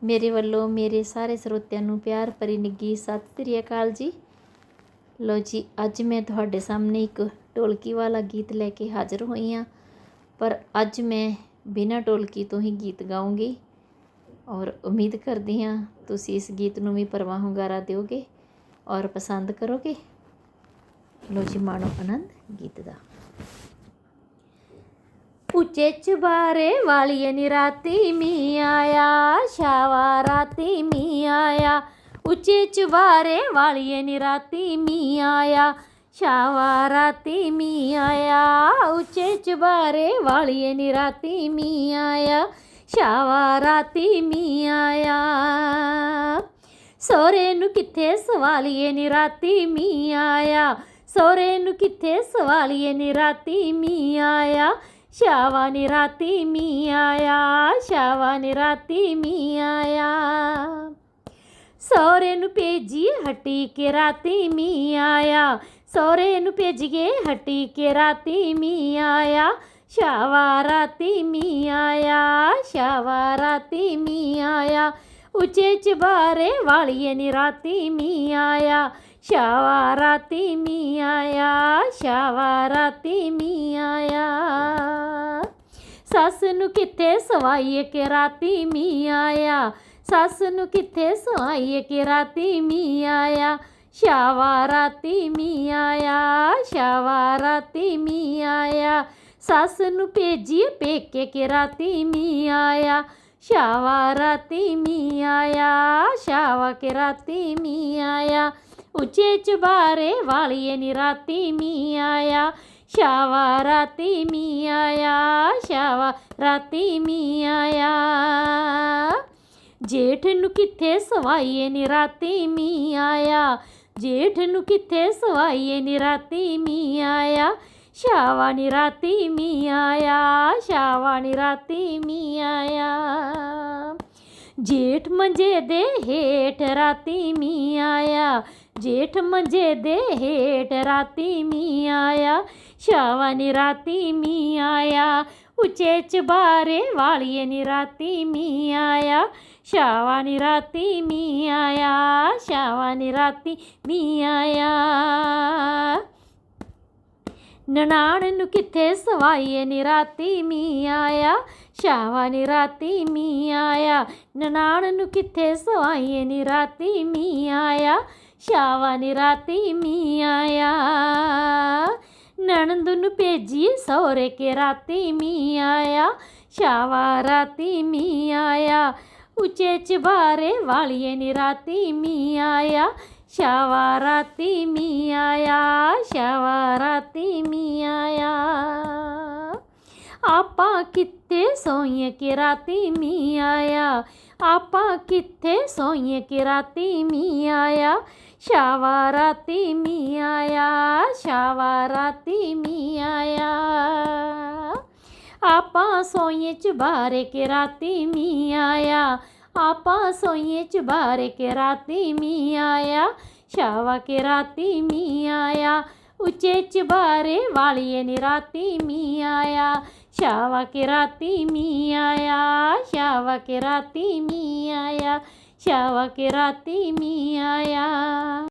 ਮੇਰੇ ਵੱਲੋਂ ਮੇਰੇ ਸਾਰੇ ਸਰੋਤਿਆਂ ਨੂੰ ਪਿਆਰ ਭਰੀ ਨਿੱਘੀ ਸਤਿ ਸ੍ਰੀ ਅਕਾਲ ਜੀ। ਲੋ ਜੀ, ਅੱਜ ਮੈਂ ਤੁਹਾਡੇ ਸਾਹਮਣੇ ਇੱਕ ਢੋਲਕੀ ਵਾਲਾ ਗੀਤ ਲੈ ਕੇ ਹਾਜ਼ਰ ਹੋਈ ਹਾਂ। ਪਰ ਅੱਜ ਮੈਂ ਬਿਨਾਂ ਢੋਲਕੀ ਤੋਂ ਹੀ ਗੀਤ ਗਾਉਂਗੀ ਔਰ ਉਮੀਦ ਕਰਦੀ ਹਾਂ ਤੁਸੀਂ ਇਸ ਗੀਤ ਨੂੰ ਵੀ ਪਰਵਾਹ ਹੁੰਗਾਰਾ ਦਿਓਗੇ ਔਰ ਪਸੰਦ ਕਰੋਗੇ। ਲੋ ਜੀ, ਮਾਣੋ ਆਨੰਦ ਗੀਤ ਦਾ। ਉੱਚੇ ਚੁਬਾਰੇ ਵਾਲੀਏ ਨੀ ਰਾਤੀ ਮੀਂਹ ਆਇਆ, ਛਾਵਾ ਰਾਤੀ ਮੀਂਹ ਆਇਆ। ਉੱਚੇ ਚੁਬਾਰੇ ਵਾਲੀਏ ਨੀ ਰਾਤੀ ਮੀਂਹ ਆਇਆ, ਛਾਵਾ ਰਾਤੀ ਮੀਂਹ ਆਇਆ। ਉੱਚੇ ਚੁਬਾਰੇ ਵਾਲੀਏ ਨੀ ਰਾਤੀ ਮੀਂਹ ਆਇਆ, ਛਾਵਾ ਰਾਤੀ ਮੀਂਹ ਆਇਆ। ਸਹੁਰੇ ਨੂੰ ਕਿੱਥੇ ਸਵਾਲੀਏ ਨੀ ਰਾਤੀ ਮੀਂਹ ਆਇਆ, ਸਹੁਰੇ ਨੂੰ ਕਿੱਥੇ ਸਵਾਲੀਏ ਨੀ ਰਾਤੀ ਮੀਂਹ ਆਇਆ। ਛਾਵਾ ਨੀ ਰਾਤੀ ਮੀਂਹ ਆਇਆ, ਛਾਵਾ ਨੀ ਰਾਤੀ ਮੀਂਹ ਆਇਆ। ਸਹੁਰੇ ਨੂੰ ਭੇਜੀਏ ਹੱਟੀ ਕੇ ਰਾਤੀ ਮੀਂਹ ਆਇਆ, ਸਹੁਰੇ ਨੂੰ ਭੇਜੀਏ ਹੱਟੀ ਕੇ ਰਾਤੀ ਮੀਂਹ ਆਇਆ। ਛਾਵਾ ਰਾਤੀ ਮੀਂਹ ਆਇਆ, ਛਾਵਾ ਰਾਤੀ ਮੀਂਹ ਆਇਆ। ਉੱਚੇ ਚੁਬਾਰੇ ਵਾਲੀਏ ਨੀ ਰਾਤੀ ਮੀਂਹ ਆਇਆ, ਛਾਵਾ ਰਾਤੀ ਮੀਂਹ ਆਇਆ, ਛਾਵਾ ਰਾਤੀ ਮੀਂਹ ਆਇਆ। ਸੱਸ ਨੂੰ ਕਿੱਥੇ ਸਵਾਈਏ ਕਿ ਰਾਤੀ ਮੀਂਹ ਆਇਆ, ਸੱਸ ਨੂੰ ਕਿੱਥੇ ਸਵਾਈਏ ਕਿ ਰਾਤੀ ਮੀਂਹ ਆਇਆ। ਛਾਵਾ ਰਾਤੀ ਮੀਂਹ ਆਇਆ, ਛਾਵਾ ਰਾਤੀ ਮੀਂਹ ਆਇਆ। ਸੱਸ ਨੂੰ ਭੇਜੀਏ ਪੇਕੇ ਕਿ ਰਾਤੀ ਮੀਂਹ ਆਇਆ, ਛਾਵਾ ਰਾਤੀ ਮੀਂਹ ਆਇਆ, ਛਾਵਾ ਕਿ ਰਾਤੀ ਮੀਂਹ ਆਇਆ। ਉੱਚੇ ਚੁਬਾਰੇ ਵਾਲੀਏ ਨੀ ਰਾਤੀ ਮੀਂਹ ਆਇਆ, ਛਾਵਾ ਰਾਤੀ ਮੀਂਹ ਆਇਆ, ਛਾਵਾ ਰਾਤੀ ਮੀਂਹ ਆਇਆ। ਜੇਠ ਨੂੰ ਕਿੱਥੇ ਸਵਾਈਏ ਨੀ ਰਾਤੀ ਮੀਂਹ ਆਇਆ, ਜੇਠ ਨੂੰ ਕਿੱਥੇ ਸਵਾਈਏ ਨੀ ਰਾਤੀ ਮੀਂਹ ਆਇਆ। ਛਾਵਾ ਨੀ ਰਾਤੀ ਮੀਂਹ ਆਇਆ, ਛਾਵਾ ਨੀ ਰਾਤੀ ਮੀਂਹ ਆਇਆ। ਜੇਠ ਮੰਜੇ ਦੇ ਹੇਠ ਰਾਤੀ ਮੀਂਹ ਆਇਆ, ਜੇਠ ਮੰਜੇ ਦੇ ਹੇਠ ਰਾਤੀ ਮੀਂਹ ਆਇਆ। ਛਾਵਾ ਨੀ ਰਾਤੀ ਮੀਂਹ ਆਇਆ। ਉੱਚੇ ਚੁਬਾਰੇ ਵਾਲੀਏ ਨੀ ਰਾਤੀ ਮੀਂਹ ਆਇਆ, ਛਾਵਾ ਨੀ ਰਾਤੀ ਮੀਂਹ ਆਇਆ, ਛਾਵਾ ਨੀ ਰਾਤੀ ਮੀਂਹ ਆਇਆ। ਨਨਾਣ ਨੂੰ ਕਿੱਥੇ ਸਵਾਈਏ ਨੀ ਰਾਤੀ ਮੀਂਹ ਆਇਆ, ਛਾਵਾ ਨੀ ਰਾਤੀ ਮੀਂਹ ਆਇਆ। ਨਨਾਣ ਨੂੰ ਕਿੱਥੇ ਸਵਾਈਏ ਨੀ ਰਾਤੀ ਮੀਂਹ ਆਇਆ, ਛਾਵਾ ਨੀ ਰਾਤੀ ਮੀਂਹ ਆਇਆ। ਨਣਦ ਨੂੰ ਭੇਜੀਏ ਸਹੁਰੇ ਕੇ ਰਾਤੀ ਮੀਂਹ ਆਇਆ, ਛਾਵਾ ਰਾਤੀ ਮੀਂਹ ਆਇਆ। ਉੱਚੇ ਚੁਬਾਰੇ ਵਾਲੀਏ ਨੀ ਰਾਤੀ ਮੀਂਹ ਆਇਆ, ਛਾਵਾ ਰਾਤੀ ਮੀਂਹ ਆਇਆ, ਛਾਵਾ ਰਾਤੀ ਮੀਂਹ ਆਇਆ। ਆਪਾਂ ਕਿੱਥੇ ਸੋਈਏ ਕਿ ਰਾਤੀ ਮੀਂਹ ਆਇਆ, ਆਪਾਂ ਕਿੱਥੇ ਸੋਈਏ ਕਿ ਰਾਤੀ ਮੀਂਹ ਆਇਆ। ਛਾਵਾ ਰਾਤੀ ਮੀਂਹ ਆਇਆ, ਛਾਵਾ ਰਾਤੀ ਮੀਂਹ ਆਇਆ। ਆਪਾਂ ਸੋਈਏ ਚੁਬਾਰੇ ਕਿ ਰਾਤੀ ਮੀਂਹ ਆਇਆ, ਆਪਾਂ ਸੋਈਏ ਚੁਬਾਰੇ ਕਿ ਰਾਤੀ ਮੀਂਹ ਆਇਆ। ਛਾਵਾ ਕਿ ਰਾਤੀ ਮੀਂਹ ਆਇਆ। ਉੱਚੇ ਚੁਬਾਰੇ ਵਾਲੀਏ ਨੀ ਰਾਤੀ ਮੀਂਹ ਆਇਆ, ਛਾਵਾ ਕਿ ਰਾਤੀ ਮੀਂਹ ਆਇਆ, ਛਾਵਾ ਕਿ ਰਾਤੀ ਮੀਂਹ ਆਇਆ, ਛਾਵਾ ਕਿ ਰਾਤੀ ਮੀਂਹ ਆਇਆ।